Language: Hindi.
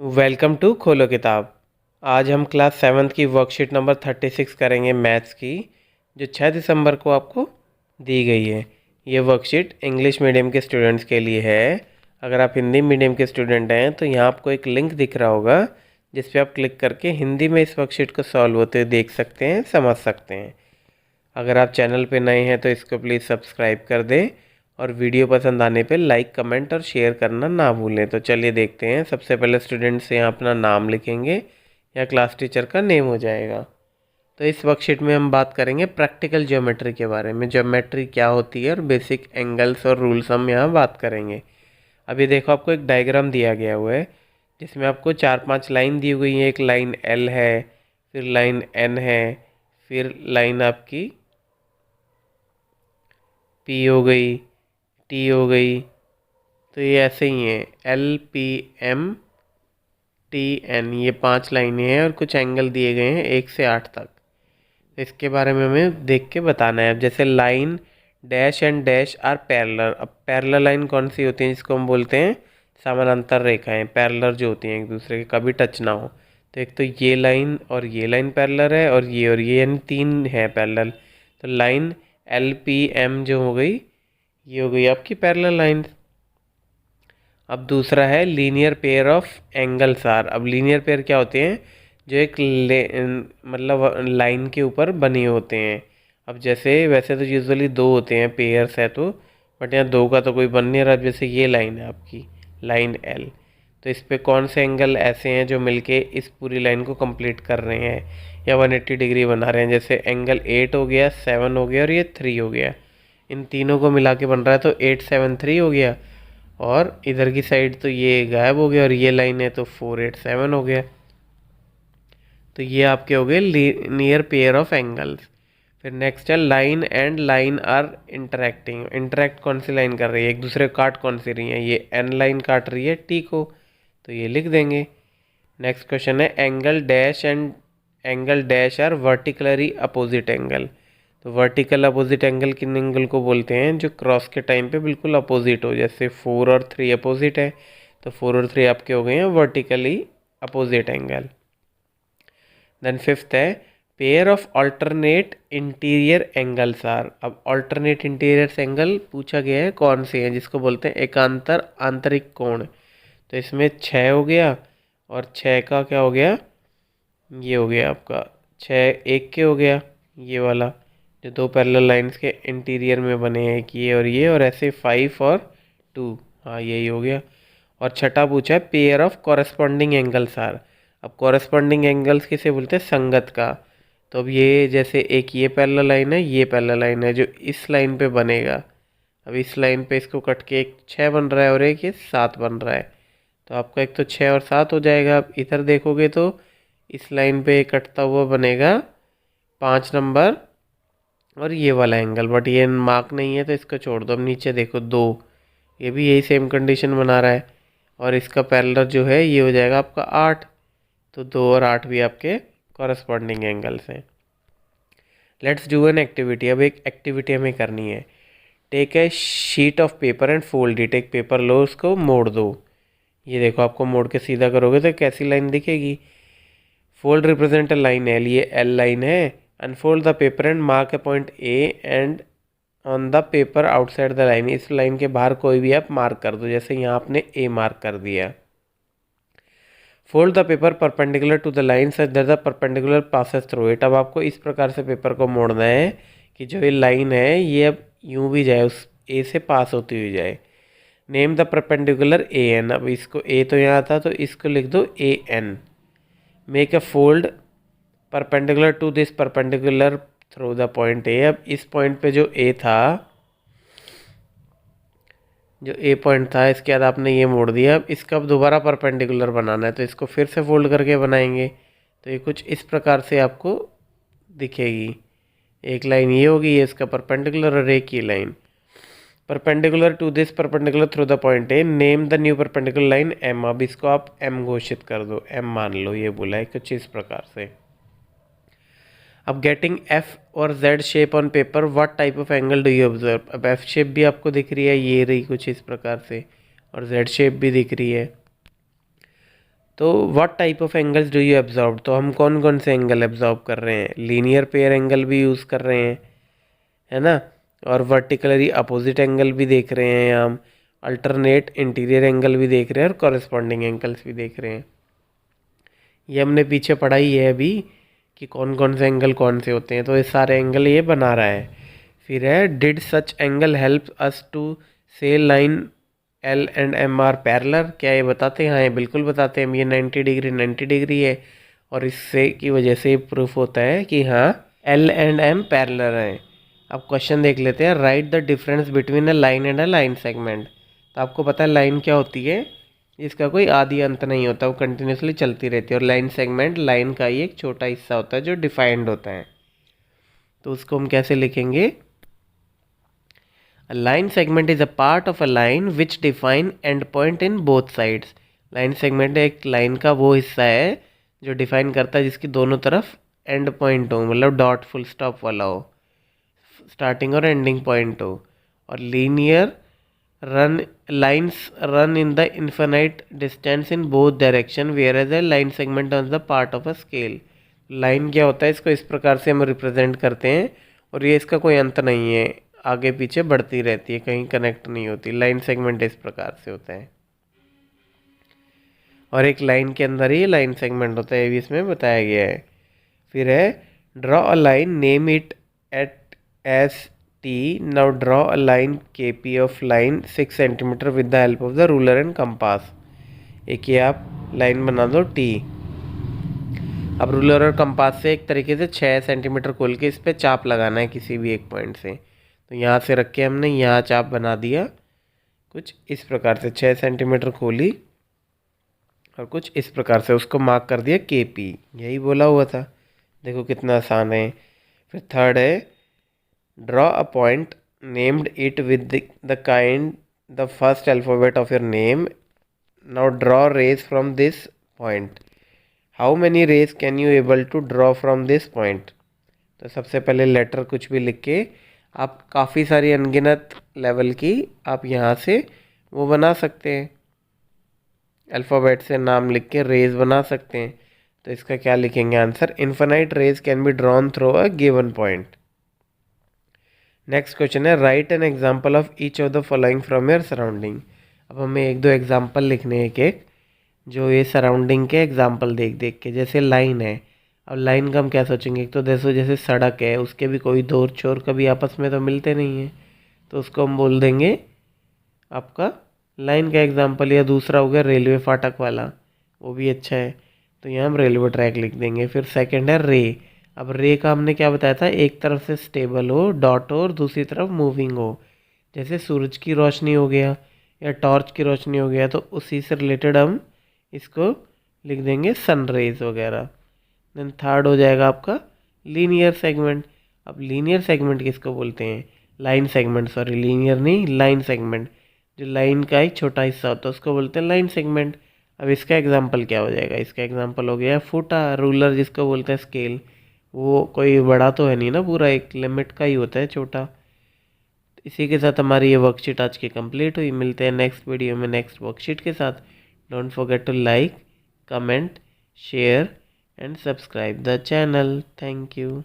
वेलकम टू खोलो किताब। आज हम क्लास 7th की वर्कशीट नंबर 36 करेंगे मैथ्स की, जो 6 दिसंबर को आपको दी गई है। ये वर्कशीट इंग्लिश मीडियम के स्टूडेंट्स के लिए है। अगर आप हिंदी मीडियम के स्टूडेंट हैं तो यहाँ आपको एक लिंक दिख रहा होगा, जिस पे आप क्लिक करके हिंदी में इस वर्कशीट को सॉल्व होते हुए देख सकते हैं, समझ सकते हैं। अगर आप चैनल पे नए हैं तो इसको प्लीज़ सब्सक्राइब कर दें और वीडियो पसंद आने पे लाइक, कमेंट और शेयर करना ना भूलें। तो चलिए देखते हैं। सबसे पहले स्टूडेंट्स यहाँ अपना नाम लिखेंगे या क्लास टीचर का नेम हो जाएगा। तो इस वर्कशीट में हम बात करेंगे प्रैक्टिकल ज्योमेट्री के बारे में। ज्योमेट्री क्या होती है और बेसिक एंगल्स और रूल्स हम यहाँ बात करेंगे। अभी देखो, आपको एक डायग्राम दिया गया हुआ है जिसमें आपको 4-5 लाइन दी हुई है। एक लाइन एल है, फिर लाइन एन है, फिर लाइन आपकी पी हो गई, टी हो गई। तो ये ऐसे ही है, L P M T N, ये 5 लाइनें हैं और कुछ एंगल दिए गए हैं 1 से 8 तक। तो इसके बारे में हमें देख के बताना है। अब जैसे line dash and dash are parallel. अब पैरेलल लाइन कौन सी होती है, जिसको हम बोलते हैं समानांतर रेखाएं। पैरेलल जो होती हैं एक दूसरे के, कभी टच ना हो। तो एक तो ये लाइन पैरेलल है, और ये यानी 3 है पैरेलल। तो लाइन एल पी एम जो हो गई, ये हो गई आपकी पैरेलल लाइन। अब दूसरा है linear pair of angles are. अब लीनियर पेयर क्या होते हैं, जो एक मतलब लाइन के ऊपर बने होते हैं। अब जैसे वैसे तो यूजुअली 2 होते हैं, पेयर्स है तो, बट यहाँ 2 का तो कोई बन नहीं रहा। जैसे ये लाइन है आपकी, लाइन एल, तो इस पे कौन से एंगल ऐसे हैं जो मिलके इस पूरी लाइन को कंप्लीट कर रहे हैं या 180 डिग्री बना रहे हैं। जैसे एंगल 8 हो गया, 7 हो गया और ये 3 हो गया। इन तीनों को मिला के बन रहा है, तो 8 7 3 हो गया। और इधर की साइड तो ये गायब हो गया और ये लाइन है, तो 4 8 7 हो गया। तो ये आपके हो गए नियर पेयर ऑफ एंगल्स। फिर नेक्स्ट है line and line are interacting. Interact कौन सी लाइन कर रही है, एक दूसरे को काट कौन सी रही है, ये एन लाइन काट रही है टी को, तो ये लिख देंगे। नेक्स्ट क्वेश्चन है angle dash are vertically opposite angle. तो वर्टिकल अपोजिट एंगल किन एंगल को बोलते हैं, जो क्रॉस के टाइम पे बिल्कुल अपोजिट हो। जैसे 4 और 3 अपोजिट है, तो 4 और 3 आपके हो गए हैं vertically opposite angle. Then fifth है pair of alternate interior angles are. अब अल्टरनेट इंटीरियर एंगल पूछा गया है कौन से हैं, जिसको बोलते हैं एकांतर आंतरिक कोण। तो इसमें 6 हो गया, और 6 का क्या हो गया, ये हो गया आपका 6 1 के हो गया, ये वाला जो 2 पैरेलल लाइंस के इंटीरियर में बने हैं, एक ये, और ऐसे 5 और 2, हाँ यही हो गया। और छठा पूछा है pair of corresponding angles are. अब कॉरेस्पॉन्डिंग एंगल्स किसे बोलते हैं, संगत का। तो अब ये जैसे एक ये पैरेलल लाइन है, ये पैरेलल लाइन है जो इस लाइन पे बनेगा। अब इस लाइन पे इसको कट के एक 6 बन रहा है और एक ये 7 बन रहा है। तो आपका एक तो 6 और 7 हो जाएगा। अब इधर देखोगे तो इस लाइन पे कटता हुआ बनेगा 5 नंबर और ये वाला एंगल, बट ये मार्क नहीं है तो इसको छोड़ दो। अब नीचे देखो 2, ये भी यही सेम कंडीशन बना रहा है, और इसका पैरेलल जो है ये हो जाएगा आपका 8। तो 2 और 8 भी आपके कॉरस्पॉन्डिंग एंगल्स हैं। Let's do an activity. अब एक एक्टिविटी हमें करनी है। Take a sheet of paper and fold it. एक पेपर लो, उसको मोड़ दो। ये देखो, आपको मोड़ के सीधा करोगे तो कैसी लाइन दिखेगी, fold represent a line L, ये एल लाइन है। Unfold the paper and mark A point A and on the paper outside the line. इस लाइन के बाहर कोई भी आप मार्क कर दो, जैसे यहाँ आपने ए मार्क कर दिया। Fold the paper perpendicular to the line such that the perpendicular passes through it. अब आपको इस प्रकार से पेपर को मोड़ना है कि जो ये लाइन है ये अब यूं भी जाए, उस ए से पास होती हुई जाए। Name the perpendicular A N. अब इसको ए तो यहाँ था, तो इसको लिख दो A N. Make a fold perpendicular to this perpendicular through the point A. अब इस पॉइंट पे जो ए था, जो ए पॉइंट था, इसके बाद आपने ये मोड़ दिया। अब इसका अब दोबारा परपेंडिकुलर बनाना है, तो इसको फिर से फोल्ड करके बनाएंगे। तो ये कुछ इस प्रकार से आपको दिखेगी। एक लाइन ये होगी, ये इसका परपेंडिकुलर, और एक ये line perpendicular to this perpendicular through the point A. Name the new perpendicular line M. अब इसको आप एम घोषित कर दो, एम मान लो, ये बोला है कुछ इस प्रकार से। अब गेटिंग एफ और Z shape on paper what type of angle do you observe. अब एफ शेप भी आपको दिख रही है, ये रही कुछ इस प्रकार से, और जेड शेप भी दिख रही है। तो what type of angles do you absorb, तो हम कौन कौन से एंगल एब्जॉर्ब कर रहे हैं, लीनियर पेयर एंगल भी यूज़ कर रहे हैं, है ना, और वर्टिकली अपोजिट एंगल भी देख रहे हैं, हम अल्टरनेट इंटीरियर एंगल भी देख रहे हैं और कॉरेस्पॉन्डिंग एंगल्स भी देख रहे हैं। ये हमने पीछे पढ़ा ही है अभी कि कौन कौन से एंगल कौन से होते हैं, तो ये सारे एंगल ये बना रहा है। फिर है did such angle help us to say line L and M are parallel, क्या ये बताते हैं, हाँ ये बिल्कुल बताते हैं, ये 90 डिग्री 90 डिग्री है और इससे की वजह से प्रूफ होता है कि हाँ एल एंड एम पैरेलल हैं। अब क्वेश्चन देख लेते हैं, right the difference between a line and a line segment. तो आपको पता है लाइन क्या होती है, इसका कोई आदि अंत नहीं होता, वो कंटिन्यूसली चलती रहती है, और लाइन सेगमेंट लाइन का ही एक छोटा हिस्सा होता है जो डिफाइंड होता है। तो उसको हम कैसे लिखेंगे, A line segment is a part of a line which define end point in both sides. Line segment एक लाइन का वो हिस्सा है जो डिफाइन करता है जिसकी दोनों तरफ एंड पॉइंट हो, मतलब डॉट फुल स्टॉप वाला हो, स्टार्टिंग और एंडिंग पॉइंट हो। और linear run lines run in the infinite distance in both direction where as a line segment on the part of a scale. Line क्या होता है, इसको इस प्रकार से हम रिप्रेजेंट करते हैं और ये इसका कोई अंत नहीं है, आगे पीछे बढ़ती रहती है, कहीं कनेक्ट नहीं होती। लाइन सेगमेंट इस प्रकार से होता है और एक लाइन के अंदर ही लाइन सेगमेंट होता है, ये भी इसमें बताया गया है। फिर है draw a line, name it at S T, now draw a line K P of line 6 centimeter with the help of the ruler and compass. एक ये आप लाइन बना दो टी। अब रूलर और कंपास से एक तरीके से 6 सेंटीमीटर खोल के इस पर चाप लगाना है किसी भी एक पॉइंट से। तो यहाँ से रख के हमने यहाँ चाप बना दिया कुछ इस प्रकार से, 6 सेंटीमीटर खोली और कुछ इस प्रकार से उसको मार्क कर दिया के पी, यही बोला हुआ था। देखो कितना आसान है। फिर थर्ड है draw a point named it with the kind the first alphabet of your name, now draw rays from this point, how many rays can you able to draw from this point. तो सबसे पहले लेटर कुछ भी लिख के आप काफ़ी सारी अनगिनत लेवल की आप यहाँ से वो बना सकते हैं, अल्फ़ाबेट से नाम लिख के रेज बना सकते हैं। तो इसका क्या लिखेंगे answer, infinite rays can be drawn through a given point. Next question है write an example of each of the following from your surrounding. अब हमें एक दो एग्जाम्पल लिखने हैं, एक एक जो ये सराउंडिंग के एग्जाम्पल देख देख के। जैसे लाइन है, अब लाइन का हम क्या सोचेंगे, एक तो जैसे सड़क है, उसके भी कोई दो छोर कभी आपस में तो मिलते नहीं हैं, तो उसको हम बोल देंगे आपका लाइन का एग्जाम्पल। या दूसरा हो गया रेलवे फाटक वाला, वो भी अच्छा है, तो यहाँ हम रेलवे ट्रैक लिख देंगे। फिर सेकंड है रे। अब रे का हमने क्या बताया था, एक तरफ से स्टेबल हो डॉट हो और दूसरी तरफ मूविंग हो, जैसे सूरज की रोशनी हो गया या टॉर्च की रोशनी हो गया, तो उसी से रिलेटेड हम इसको लिख देंगे सन रेज वगैरह। देन थर्ड हो जाएगा आपका लीनियर सेगमेंट। अब लीनियर सेगमेंट किसको बोलते हैं, लाइन सेगमेंट, सॉरी लीनियर नहीं लाइन सेगमेंट, जो लाइन का एक छोटा हिस्सा होता है उसको बोलते हैं लाइन सेगमेंट। अब इसका एग्जांपल क्या हो जाएगा, इसका एग्जांपल हो गया फुटा, रूलर जिसको बोलते हैं स्केल, वो कोई बड़ा तो है नहीं ना, पूरा एक लिमिट का ही होता है छोटा। इसी के साथ हमारी ये वर्कशीट आज की कंप्लीट हुई। मिलते हैं नेक्स्ट वीडियो में नेक्स्ट वर्कशीट के साथ। Don't forget to like, comment, share and subscribe the channel. Thank you.